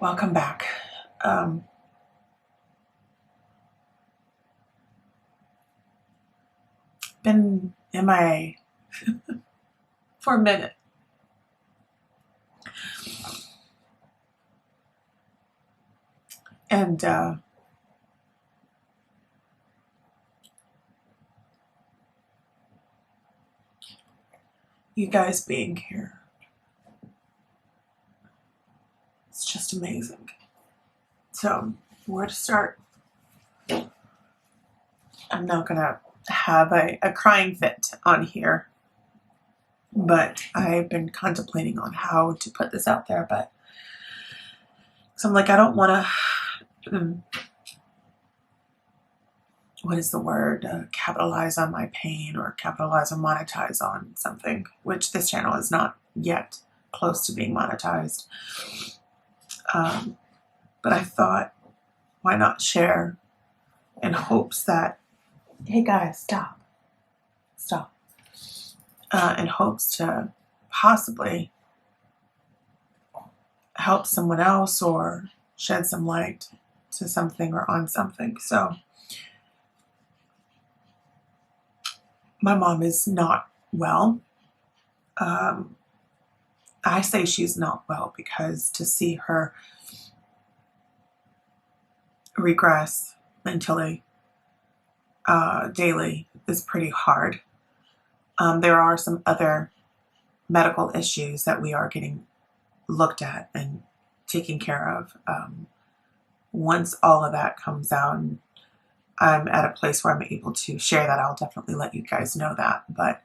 Welcome back. Um, been MIA for a minute. And you guys being here, it's just amazing. So, where to start? I'm not going to have a crying fit on here, but I've been contemplating on how to put this out there. But so I'm like, I don't want to, what is the word? Capitalize on my pain or capitalize or monetize on something, which this channel is not yet close to being monetized. But I thought, why not share in hopes that, hey guys, stop. In hopes to possibly help someone else or shed some light to something or on something. So my mom is not well. I say she's not well because to see her regress mentally daily is pretty hard. There are some other medical issues that we are getting looked at and taken care of. Once all of that comes out, and I'm at a place where I'm able to share that, I'll definitely let you guys know that. But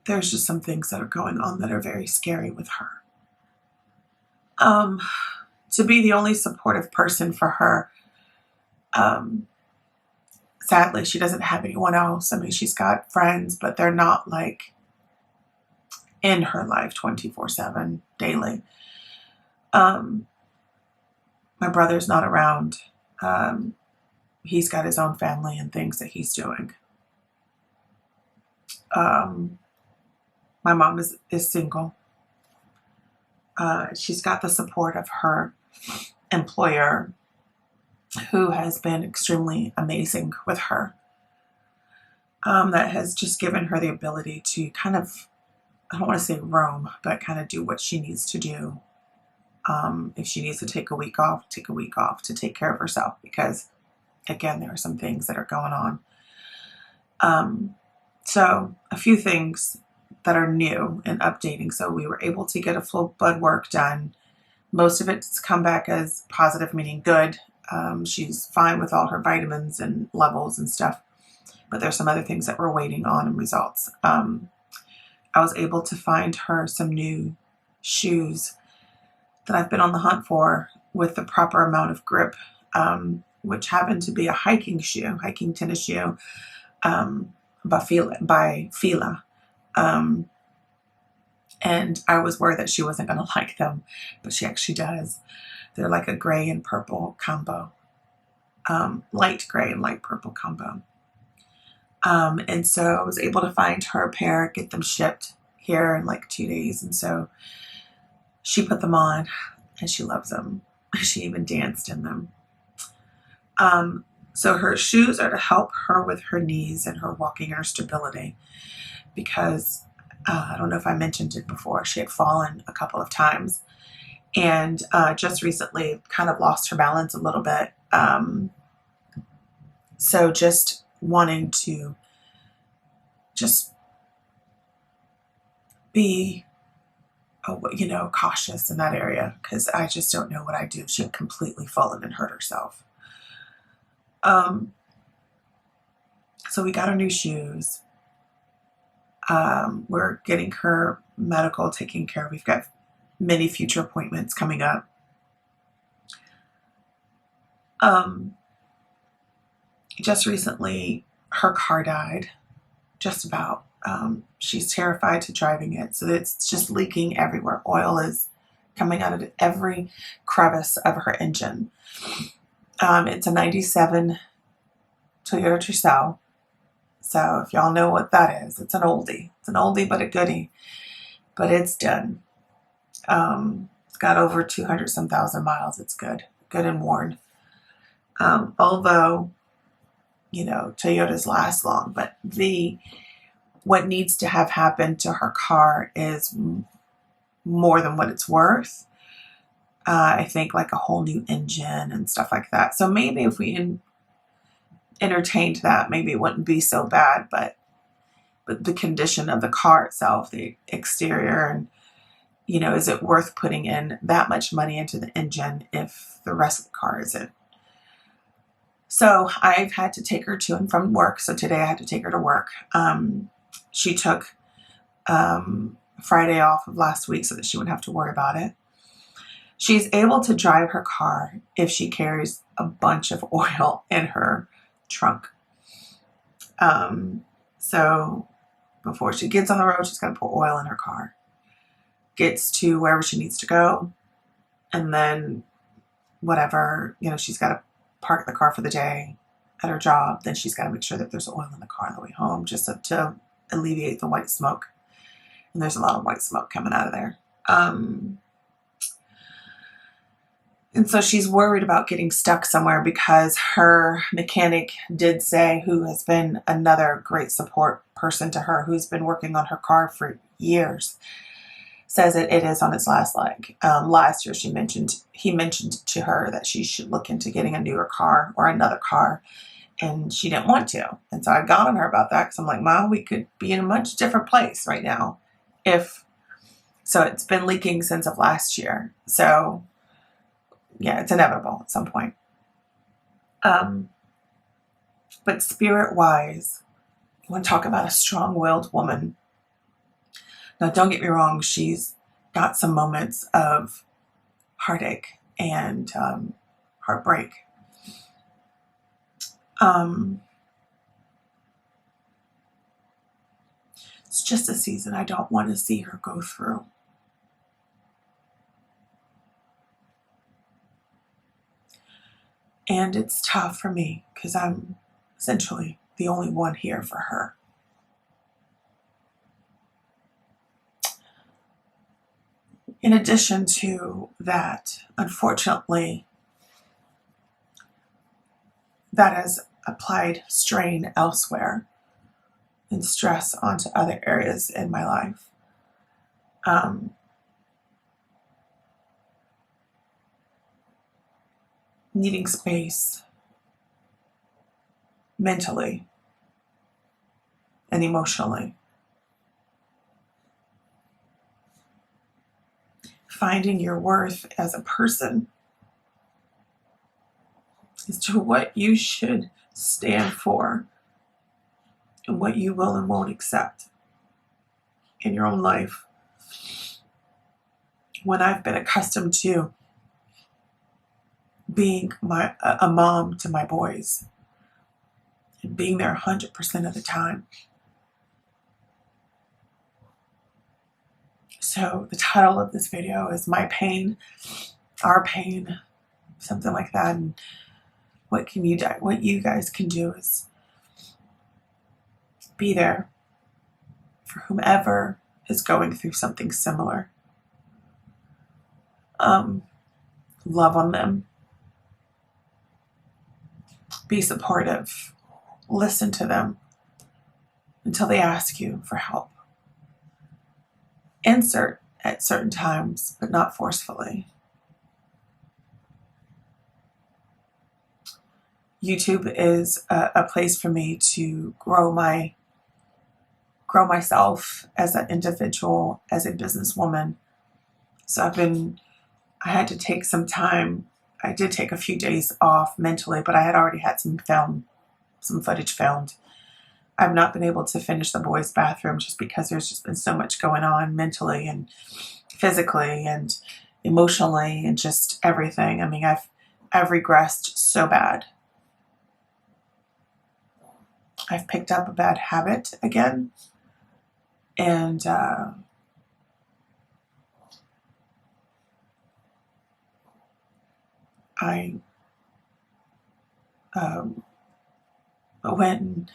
there's just some things that are going on that are very scary with her. To be the only supportive person for her, sadly, she doesn't have anyone else. I mean, she's got friends, but they're not like in her life 24/7 daily. My brother's not around. He's got his own family and things that he's doing. My mom is single. She's got the support of her employer, who has been extremely amazing with her. That has just given her the ability to kind of, I don't want to say roam, but kind of do what she needs to do. If she needs to take a week off to take care of herself, because again, there are some things that are going on. So a few things that are new and updating. So we were able to get a full blood work done. Most of it's come back as positive, meaning good. She's fine with all her vitamins and levels and stuff, but there's some other things that we're waiting on in results. I was able to find her some new shoes that I've been on the hunt for with the proper amount of grip, which happened to be a hiking tennis shoe, by Fila. And I was worried that she wasn't going to like them, but she actually does. They're like a gray and purple combo, light gray and light purple combo. And so I was able to find her a pair, get them shipped here in like 2 days. And so she put them on and she loves them. She even danced in them. So her shoes are to help her with her knees and her walking and her stability, because I don't know if I mentioned it before, she had fallen a couple of times and just recently kind of lost her balance a little bit. So just wanting to just be, cautious in that area, because I just don't know what I'd do if she had completely fallen and hurt herself. So we got her new shoes. We're getting her medical taken care of. We've got many future appointments coming up. Just recently, her car died, just about. She's terrified to driving it, so it's just leaking everywhere. Oil is coming out of every crevice of her engine. It's a 97 Toyota Tercel. So if y'all know what that is, it's an oldie. It's an oldie but a goodie. But it's done. It's got over 200 some thousand miles. It's good and worn. Although, Toyotas last long, but what needs to have happened to her car is more than what it's worth. I think like a whole new engine and stuff like that. So maybe if we entertained that, maybe it wouldn't be so bad, but the condition of the car itself, the exterior, and is it worth putting in that much money into the engine if the rest of the car isn't? So I've had to take her to and from work. So today I had to take her to work. She took Friday off of last week so that she wouldn't have to worry about it. She's able to drive her car if she carries a bunch of oil in her trunk. So before she gets on the road, she's got to put oil in her car. Gets to wherever she needs to go, and then whatever, she's got to park the car for the day at her job. Then she's got to make sure that there's oil in the car on the way home, just to alleviate the white smoke. And there's a lot of white smoke coming out of there. And so she's worried about getting stuck somewhere, because her mechanic did say, who has been another great support person to her, who's been working on her car for years, says that it is on its last leg. Last year he mentioned to her that she should look into getting a newer car or another car, and she didn't want to. And so I got on her about that, because I'm like, Mom, we could be in a much different place right now. So it's been leaking since of last year. So yeah, it's inevitable at some point. But spirit-wise, you want to talk about a strong-willed woman. Now, don't get me wrong, she's got some moments of heartache and heartbreak. It's just a season I don't want to see her go through. And it's tough for me, because I'm essentially the only one here for her. In addition to that, unfortunately, that has applied strain elsewhere and stress onto other areas in my life. Needing space mentally and emotionally. Finding your worth as a person as to what you should stand for and what you will and won't accept in your own life. When I've been accustomed to being a mom to my boys and being there 100% of the time. So the title of this video is My Pain, Our Pain, something like that. And what you guys can do is be there for whomever is going through something similar. Love on them. Be supportive. Listen to them until they ask you for help. Insert at certain times, but not forcefully. YouTube is a place for me to grow myself as an individual, as a businesswoman. So I had to take some time. I did take a few days off mentally, but I had already had some footage filmed. I've not been able to finish the boys' bathroom just because there's just been so much going on mentally and physically and emotionally and just everything. I mean, I've regressed so bad. I've picked up a bad habit again, and I went.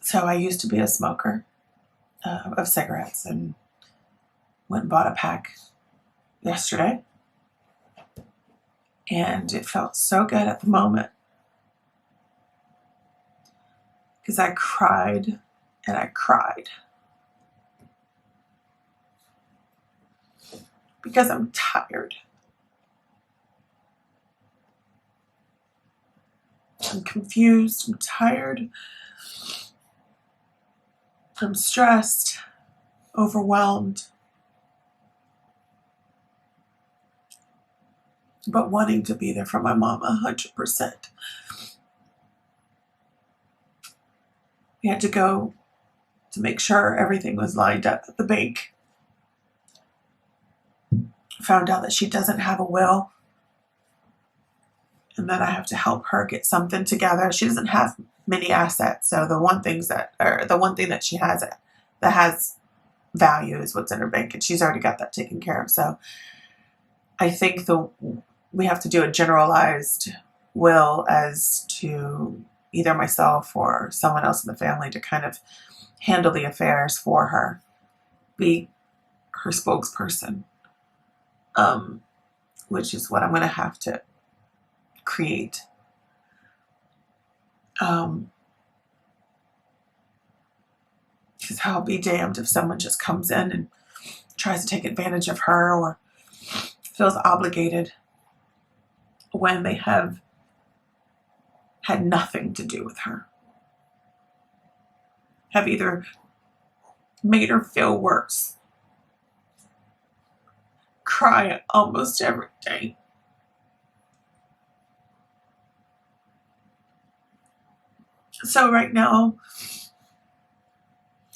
So I used to be a smoker, of cigarettes and went and bought a pack yesterday. And it felt so good at the moment because I cried and I cried because I'm tired. I'm confused. I'm tired. I'm stressed, overwhelmed, but wanting to be there for my mom 100%. We had to go to make sure everything was lined up at the bank. Found out that she doesn't have a will and that I have to help her get something together. She doesn't have many assets, so the one thing that she has that has value is what's in her bank, and she's already got that taken care of. So I think we have to do a generalized will as to either myself or someone else in the family to kind of handle the affairs for her, be her spokesperson, which is what I'm going to have to create. Because I'll be damned if someone just comes in and tries to take advantage of her or feels obligated when they have had nothing to do with her. Have either made her feel worse, cry almost every day, so right now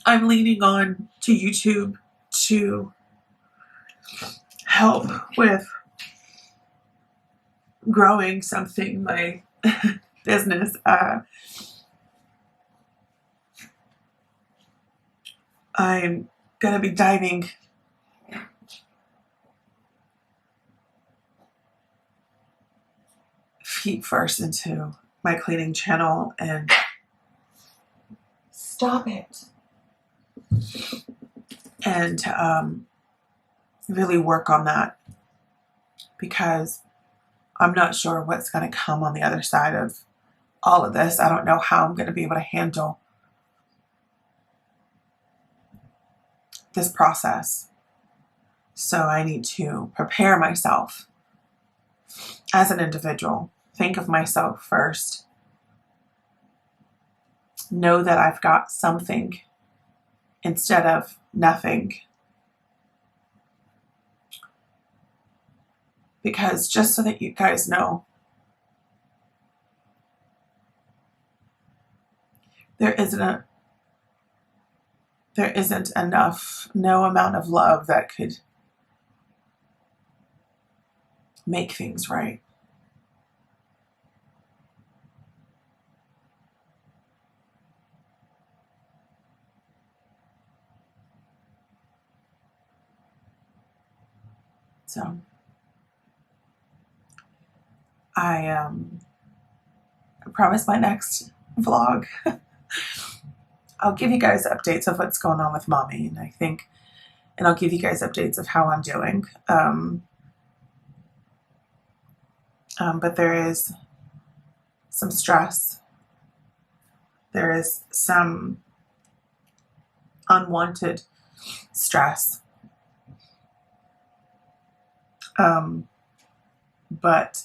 I'm leaning on to YouTube to help with growing something, my business. I'm going to be diving feet first into my cleaning channel and stop it. And really work on that, because I'm not sure what's going to come on the other side of all of this. I don't know how I'm going to be able to handle this process. So I need to prepare myself as an individual, think of myself first, know that I've got something instead of nothing. Because just so that you guys know, there isn't enough, no amount of love that could make things right. So I promise my next vlog I'll give you guys updates of what's going on with mommy, and I'll give you guys updates of how I'm doing. But there is some stress. There is some unwanted stress. But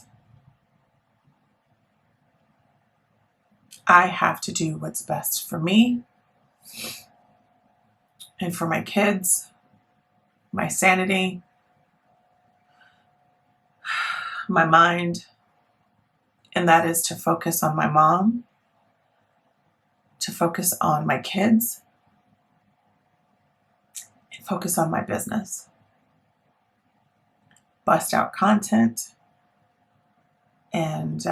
I have to do what's best for me and for my kids, my sanity, my mind, and that is to focus on my mom, to focus on my kids, and focus on my business. Bust out content and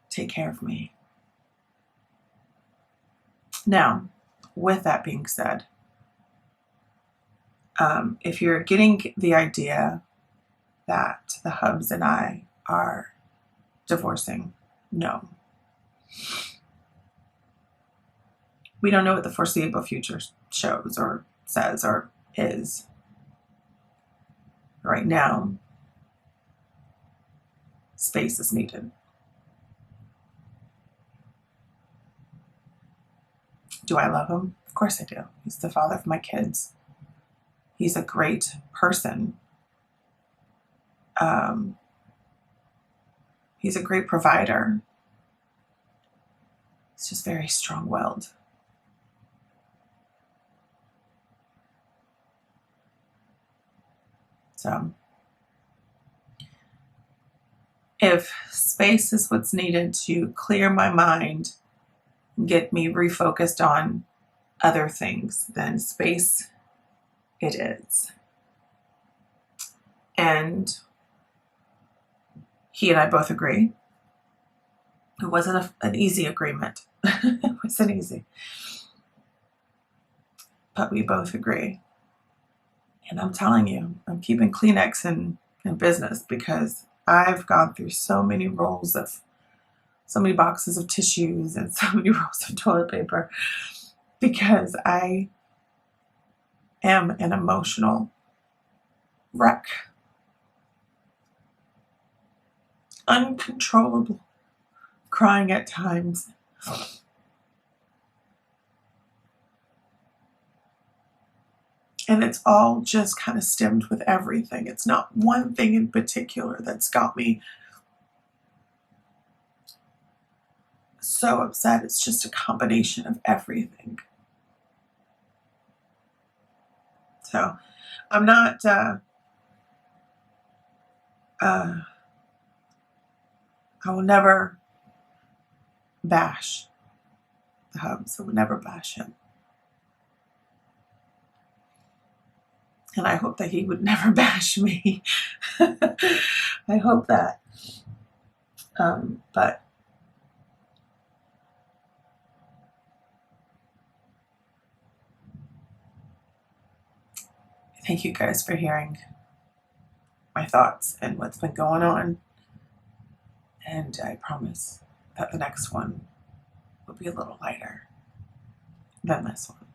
take care of me. Now, with that being said, if you're getting the idea that the Hubs and I are divorcing? No. We don't know what the foreseeable future shows or says or is. Right now, space is needed. Do I love him? Of course I do. He's the father of my kids. He's a great person. He's a great provider. He's just very strong-willed. So, if space is what's needed to clear my mind and get me refocused on other things, then space it is. And he and I both agree. It wasn't an easy agreement. It wasn't easy. But we both agree. And I'm telling you, I'm keeping Kleenex in business because I've gone through so many rolls of, so many boxes of tissues and so many rolls of toilet paper because I am an emotional wreck. Uncontrollable, crying at times. And it's all just kind of stemmed with everything. It's not one thing in particular that's got me so upset. It's just a combination of everything. So I'm not, I will never bash the hubs. I will never bash him. And I hope that he would never bash me. I hope that. But thank you guys for hearing my thoughts and what's been going on. And I promise that the next one will be a little lighter than this one.